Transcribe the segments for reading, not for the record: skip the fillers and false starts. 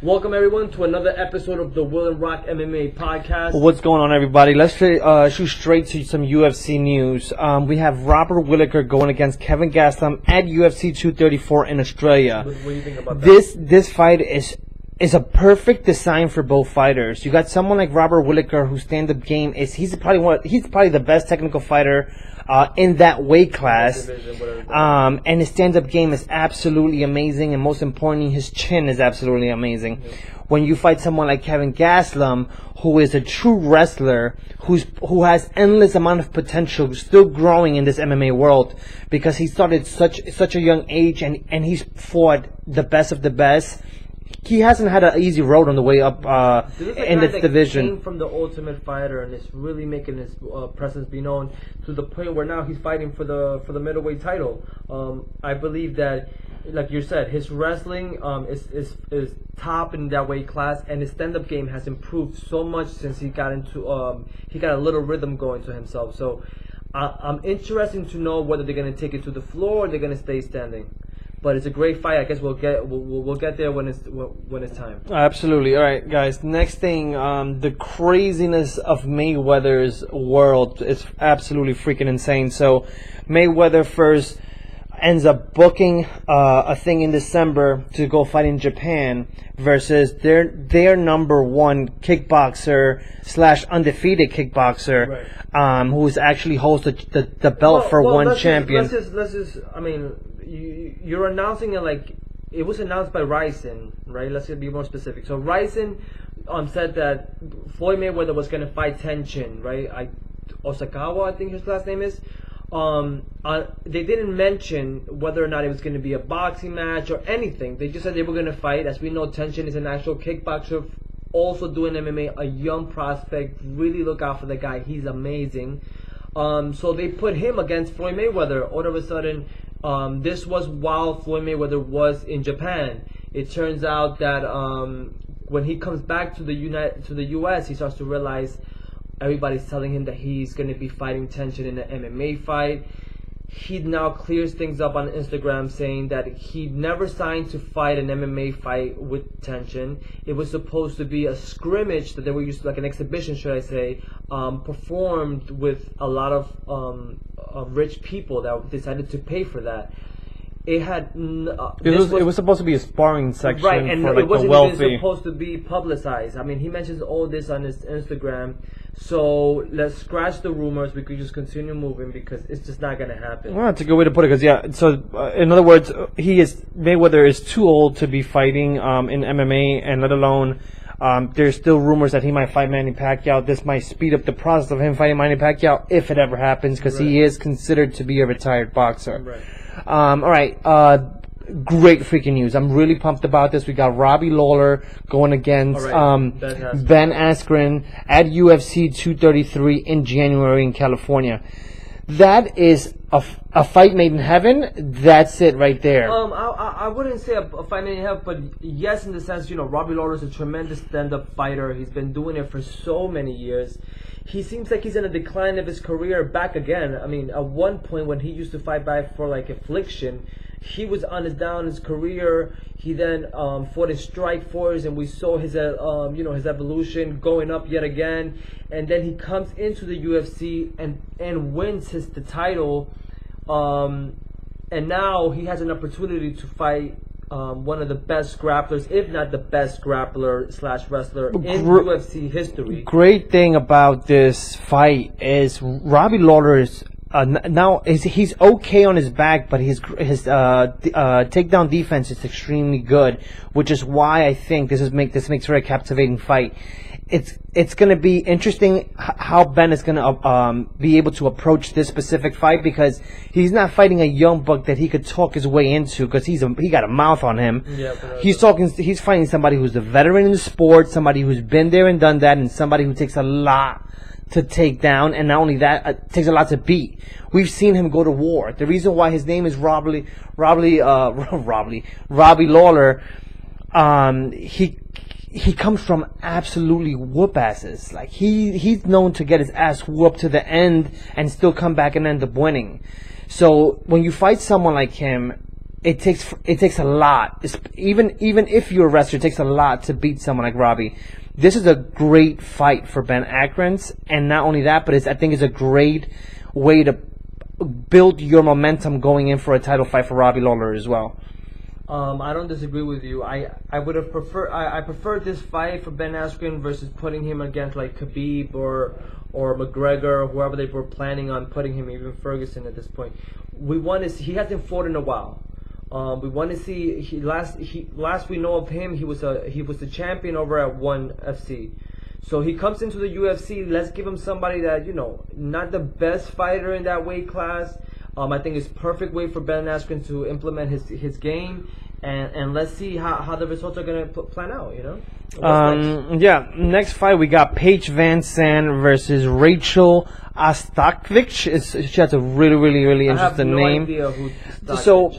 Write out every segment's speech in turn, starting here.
Welcome everyone to another episode of the Will and Rock MMA podcast. What's going on, everybody? Let's shoot straight to some UFC news. We have Robert Whittaker going against Kevin Gastelum at UFC 234 in Australia. What do you think about that? This fight is a perfect design for both fighters. You got someone like Robert Whittaker, whose stand-up game is he's probably the best technical fighter in that weight class. And his stand-up game is absolutely amazing, and most importantly, his chin is absolutely amazing. When you fight someone like Kevin Gastelum, who is a true wrestler, who has endless amount of potential, still growing in this MMA world, because he started such a young age, and he's fought the best of the best. He hasn't had an easy road on the way up in this division. Came from the Ultimate Fighter and is really making his presence be known to the point where now he's fighting for the middleweight title. I believe that, like you said, his wrestling is top in that weight class, and his stand-up game has improved so much since he got into he got a little rhythm going to himself. So I'm interested to know whether they're going to take it to the floor or they're going to stay standing. But it's a great fight. I guess we'll get there when it's time. Absolutely. All right, guys. Next thing, the craziness of Mayweather's world is absolutely freaking insane. So Mayweather first ends up booking a thing in December to go fight in Japan versus their number one kickboxer / undefeated kickboxer, right. Who's actually holds the belt for one champion. Let's just. I mean, you're announcing it like it was announced by Ryzen, right? Let's be more specific. So Ryzen said that Floyd Mayweather was going to fight Tenshin, right? Osakawa, I think his last name is. They didn't mention whether or not it was going to be a boxing match or anything. They just said they were going to fight. As we know, Tenshin is an actual kickboxer, also doing MMA, a young prospect. Really look out for the guy. He's amazing. So they put him against Floyd Mayweather. All of a sudden, this was while Floyd Mayweather was in Japan. It turns out that when he comes back to the US, he starts to realize everybody's telling him that he's going to be fighting Tenshin in an MMA fight. He now clears things up on Instagram, saying that he never signed to fight an MMA fight with Tenshin. It was supposed to be a scrimmage that they were used to, like an exhibition, should I say, performed with a lot of rich people that decided to pay for that. It was supposed to be a sparring section, right? And for, like, it wasn't the wealthy. even supposed to be publicized. I mean, he mentions all this on his Instagram. So let's scratch the rumors. We could just continue moving because it's just not going to happen. Well, that's a good way to put it. Because so in other words, Mayweather is too old to be fighting in MMA, and let alone. There's still rumors that he might fight Manny Pacquiao. This might speed up the process of him fighting Manny Pacquiao if it ever happens, because he is considered to be a retired boxer. Right. All right. Great freaking news. I'm really pumped about this. We got Robbie Lawler going against Ben Askren at UFC 233 in January in California. That is a fight made in heaven. That's it right there. I wouldn't say a fight made in heaven, but yes, in the sense, Robbie Lawler is a tremendous stand-up fighter. He's been doing it for so many years. He seems like he's in a decline of his career back again. I mean, at one point when he used to fight back for like Affliction, he was on his down his career. He then fought in Strikeforce, and we saw his his evolution going up yet again. And then he comes into the UFC and wins the title. And now he has an opportunity to fight one of the best grapplers, if not the best grappler / wrestler in UFC history. Great thing about this fight is Robbie Lawler is he's okay on his back, but his takedown defense is extremely good, which is why I think this makes for a captivating fight. It's going to be interesting how Ben is going to be able to approach this specific fight, because he's not fighting a young buck that he could talk his way into, because he got a mouth on him. Yeah, he's fighting somebody who's a veteran in the sport, somebody who's been there and done that, and somebody who takes a lot to take down, and not only that, it takes a lot to beat. We've seen him go to war. The reason why his name is Robbie Lawler, he comes from absolutely whoop asses. Like he's known to get his ass whooped to the end and still come back and end up winning. So when you fight someone like him, it takes a lot. Even if you're a wrestler, it takes a lot to beat someone like Robbie. This is a great fight for Ben Askren, and not only that, but I think it's a great way to build your momentum going in for a title fight for Robbie Lawler as well. I don't disagree with you. I would have preferred this fight for Ben Askren versus putting him against like Khabib or McGregor or whoever they were planning on putting him, even Ferguson at this point. He hasn't fought in a while. We want to see. Last we know of him, he was the champion over at ONE FC. So he comes into the UFC. Let's give him somebody that, not the best fighter in that weight class. I think it's perfect way for Ben Askren to implement his game, and let's see how the results are gonna plan out. Next fight we got Paige VanZant versus Rachel Ostapkovich. She has a really interesting name. I have no idea who So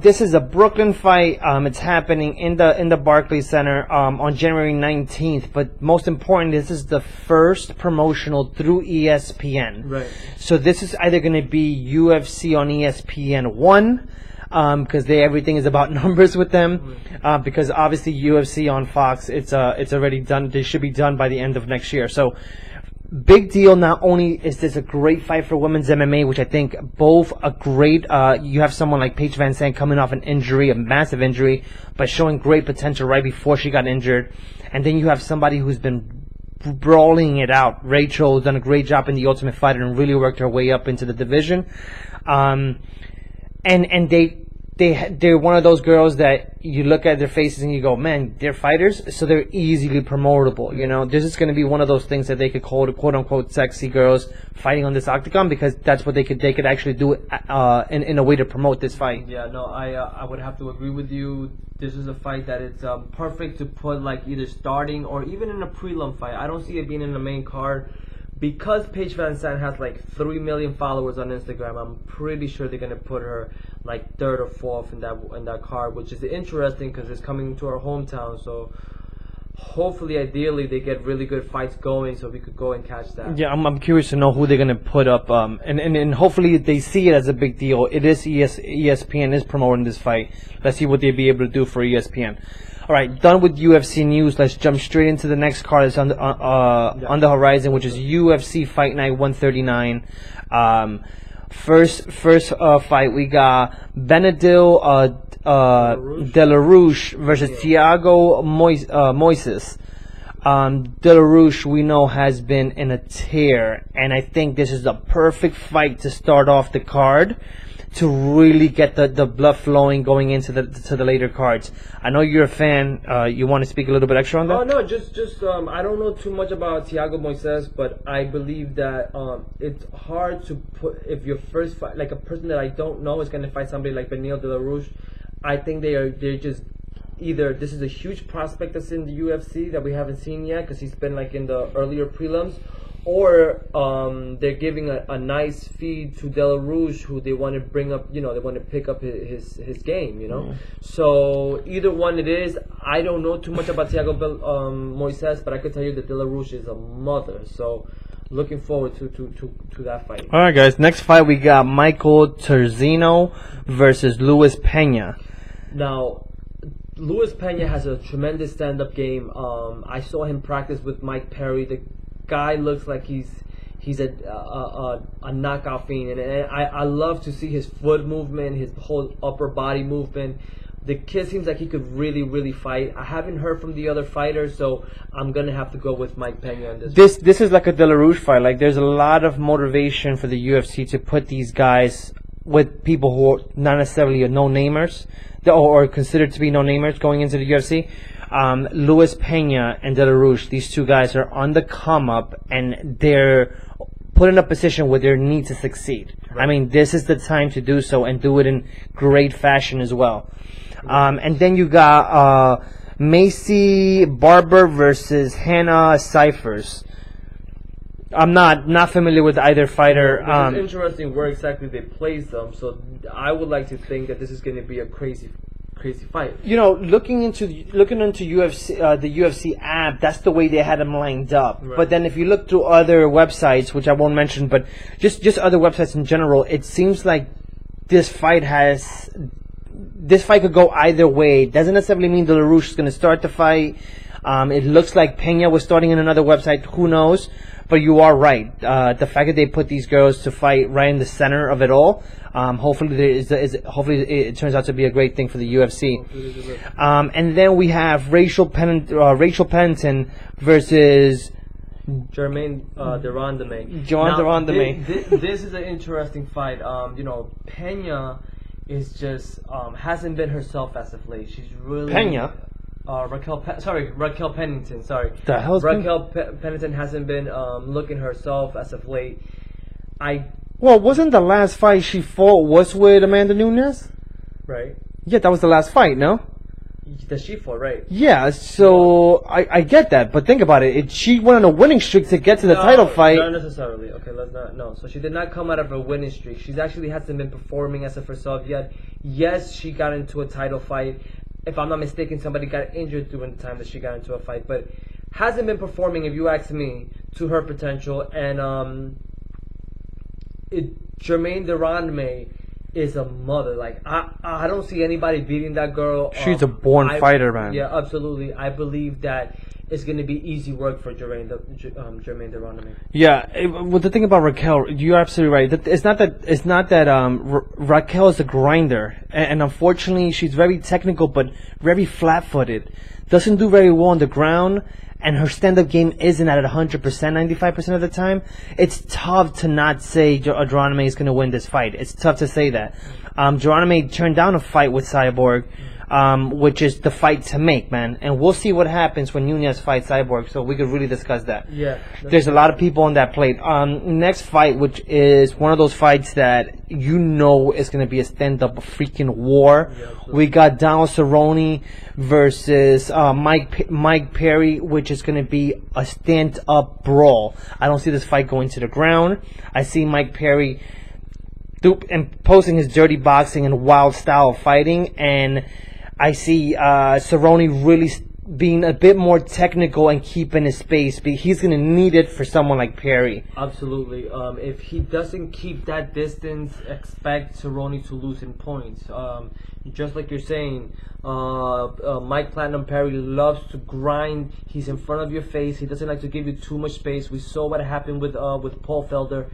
this is a Brooklyn fight. It's happening in the Barclays Center on January 19th. But most important, this is the first promotional through ESPN. Right. So this is either going to be UFC on ESPN 1. Because everything is about numbers with them. Because obviously UFC on Fox, it's already done. They should be done by the end of next year. So big deal. Not only is this a great fight for women's MMA, which I think both a great. You have someone like Paige VanZant coming off an injury, a massive injury, but showing great potential right before she got injured, and then you have somebody who's been brawling it out. Rachel has done a great job in the Ultimate Fighter and really worked her way up into the division. And they're one of those girls that you look at their faces and you go, man, they're fighters, so they're easily promotable. This is going to be one of those things that they could call quote unquote sexy girls fighting on this octagon, because that's what they could actually do in a way to promote this fight. Yeah, no, I would have to agree with you. This is a fight that it's perfect to put like either starting or even in a prelim fight. I don't see it being in the main card. Because Paige VanZant has like 3 million followers on Instagram, I'm pretty sure they're gonna put her like third or fourth in that card, which is interesting because it's coming to our hometown. So hopefully, ideally, they get really good fights going, so we could go and catch that. Yeah, I'm curious to know who they're gonna put up, and hopefully they see it as a big deal. It is ESPN is promoting this fight. Let's see what they'll be able to do for ESPN. All right, done with UFC news. Let's jump straight into the next card that's on the horizon, which is UFC Fight Night 139. First fight we got Beneil Delarouche versus Thiago Moises. Delarouche, we know, has been in a tear, and I think this is the perfect fight to start off the card, to really get the blood flowing going into the later cards. I know you're a fan. You want to speak a little bit extra on that? Oh no, just I don't know too much about Thiago Moises, but I believe that it's hard to put, if your first fight, like a person that I don't know is going to fight somebody like Beneil Delarouche. I think they're just either this is a huge prospect that's in the UFC that we haven't seen yet because he's been like in the earlier prelims, or they're giving a nice feed to Delarouche, who they want to bring up, they want to pick up his game, Yeah. So either one it is. I don't know too much about Thiago Moises, but I could tell you that Delarouche is a mother. So looking forward to that fight. All right, guys. Next fight we got Michael Terzino versus Luis Pena. Now, Luis Pena has a tremendous stand-up game. I saw him practice with Mike Perry. The guy looks like he's a knockout fiend, and I love to see his foot movement, his whole upper body movement. The kid seems like he could really fight. I haven't heard from the other fighters, so I'm gonna have to go with Mike Pena on this. This is like a Delarouche fight. Like, there's a lot of motivation for the UFC to put these guys with people who are not necessarily no-namers, or considered to be no-namers going into the UFC. Luis Pena and Delarouche, these two guys are on the come up, and they're put in a position where they need to succeed. Right. I mean, this is the time to do so, and do it in great fashion as well. And then you got Macy Barber versus Hannah Cyphers. I'm not familiar with either fighder. It's interesting where exactly they place them, so I would like to think that this is going to be a crazy fight. Looking into UFC, the UFC app, that's the way they had them lined up. Right. But then if you look through other websites, which I won't mention, but just other websites in general, it seems like this fight has this fight could go either way. It doesn't necessarily mean De La Roche is going to start the fight. It looks like Pena was starting in another website. Who knows? But you are right. The fact that they put these girls to fight right in the center of it all, hopefully it turns out to be a great thing for the UFC. And then we have Rachel Pennington versus Germaine Durandame. This is an interesting fight. Pena is just hasn't been herself as of late. She's really Raquel Pennington. Sorry, the hell's Pennington hasn't been looking herself as of late. Wasn't the last fight she fought was with Amanda Nunes? Right. Yeah, that was the last fight. No. That she fought, right? Yeah, so I get that, but think about it. She went on a winning streak to get to the title fight. Not necessarily. Okay, let's not. No, so she did not come out of a winning streak. She's actually hasn't been performing as of herself yet. Yes, she got into a title fight. If I'm not mistaken, somebody got injured during the time that she got into a fight, but hasn't been performing, if you ask me, to her potential. And Germaine Durandame is a mother. Like I don't see anybody beating that girl. She's a born fighter, man. Yeah, absolutely. I believe that it's going to be easy work for Germaine Durandame. Yeah, well, the thing about Raquel, you're absolutely right. It's not that Raquel is a grinder, and unfortunately, she's very technical but very flat-footed. Doesn't do very well on the ground, and her stand-up game isn't at 100%, 95% of the time. It's tough to not say Durandame is going to win this fight. It's tough to say that. Durandame turned down a fight with Cyborg, which is the fight to make, man. And we'll see what happens when Nunes fights Cyborg, so we could really discuss that. Yeah. There's a lot of people on that plate. Next fight, which is one of those fights that is going to be a stand-up freaking war. Yeah, we got Donald Cerrone versus Mike Perry, which is going to be a stand-up brawl. I don't see this fight going to the ground. I see Mike Perry imposing his dirty boxing and wild style of fighting, and I see Cerrone really being a bit more technical and keeping his space. But he's going to need it for someone like Perry. Absolutely. If he doesn't keep that distance, expect Cerrone to lose in points. Just like you're saying, Mike Platinum Perry loves to grind. He's in front of your face. He doesn't like to give you too much space. We saw what happened with Paul Felder.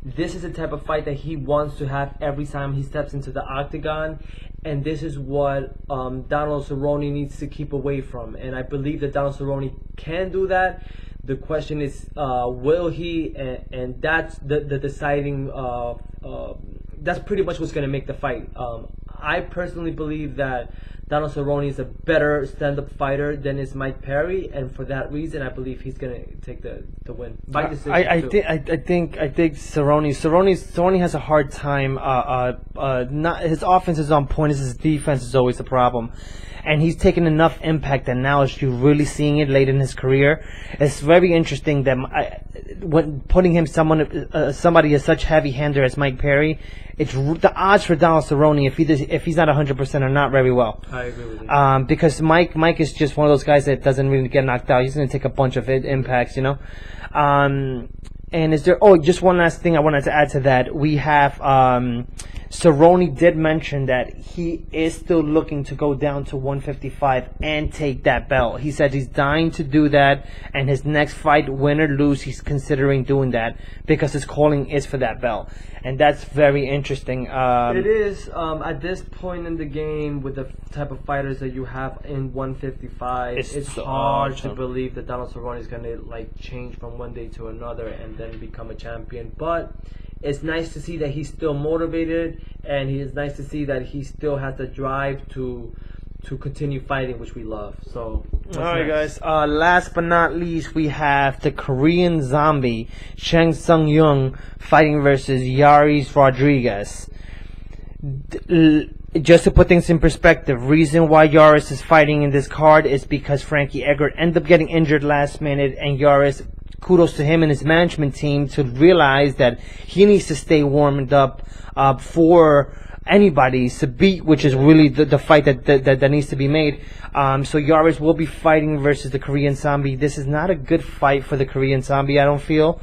This is the type of fight that he wants to have every time he steps into the octagon, and this is what Donald Cerrone needs to keep away from. And I believe that Donald Cerrone can do that. The question is, will he? And that's the deciding. That's pretty much what's going to make the fight. I personally believe that Donald Cerrone is a better stand-up fighter than is Mike Perry, and for that reason, I believe he's gonna take the win by decision. I think Cerrone has a hard time. Not his offense is on point. His defense is always the problem, and he's taken enough impact that now you're really seeing it late in his career. It's very interesting that when putting him somebody as such heavy-hander as Mike Perry, it's the odds for Donald Cerrone if he's not 100% are not very well. I agree with you. Because Mike is just one of those guys that doesn't really get knocked out. He's going to take a bunch of impacts, And is there? Oh, just one last thing I wanted to add to that. We have Cerrone did mention that he is still looking to go down to 155 and take that belt. He said he's dying to do that, and his next fight, win or lose, he's considering doing that because his calling is for that belt, and that's very interesting. It is at this point in the game with the type of fighters that you have in 155. It's hard to believe that Donald Cerrone is going to change from one day to another and then become a champion, but it's nice to see that he's still motivated, and it's nice to see that he still has the drive to continue fighting, which we love. So, all right, guys. Last but not least, we have the Korean Zombie Chang Sung-young fighting versus Yaris Rodriguez. Just to put things in perspective, reason why Yaris is fighting in this card is because Frankie Edgar ended up getting injured last minute, and Yaris, kudos to him and his management team to realize that he needs to stay warmed up for anybody to beat, which is really the fight that needs to be made. So Yaris will be fighting versus the Korean Zombie. This is not a good fight for the Korean Zombie, I don't feel.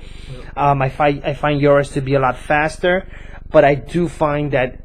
I find Yaris to be a lot faster, but I do find that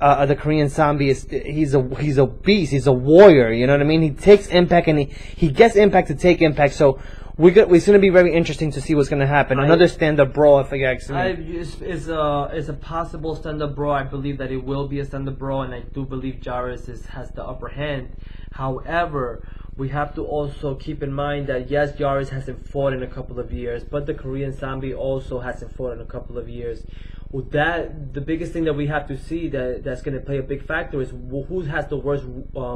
the Korean Zombie he's a beast. He's a warrior. You know what I mean? He takes impact and he gets impact to take impact. So it's going to be very interesting to see what's going to happen. Another stand-up brawl, if I ask me. It's a possible stand-up brawl. I believe that it will be a stand-up brawl, and I do believe Jairus has the upper hand. However, we have to also keep in mind that yes, Jairus hasn't fought in a couple of years, but the Korean Zombie also hasn't fought in a couple of years. The biggest thing that we have to see that's going to play a big factor is who has the worst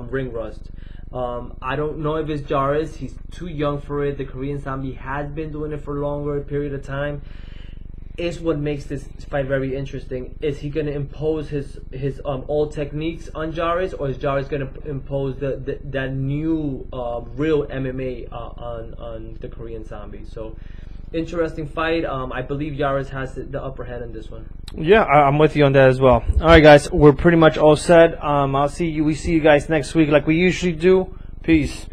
ring rust. I don't know if it's Jairus. He's too young for it. The Korean Zombie has been doing it for a longer period of time. Is what makes this fight very interesting. Is he going to impose his old techniques on Jairus, or is Jairus going to impose that new real MMA on the Korean Zombie? So, interesting fight. I believe Jairus has the upper hand in this one. Yeah, I'm with you on that as well. All right, guys, we're pretty much all set. We see you guys next week like we usually do. Peace.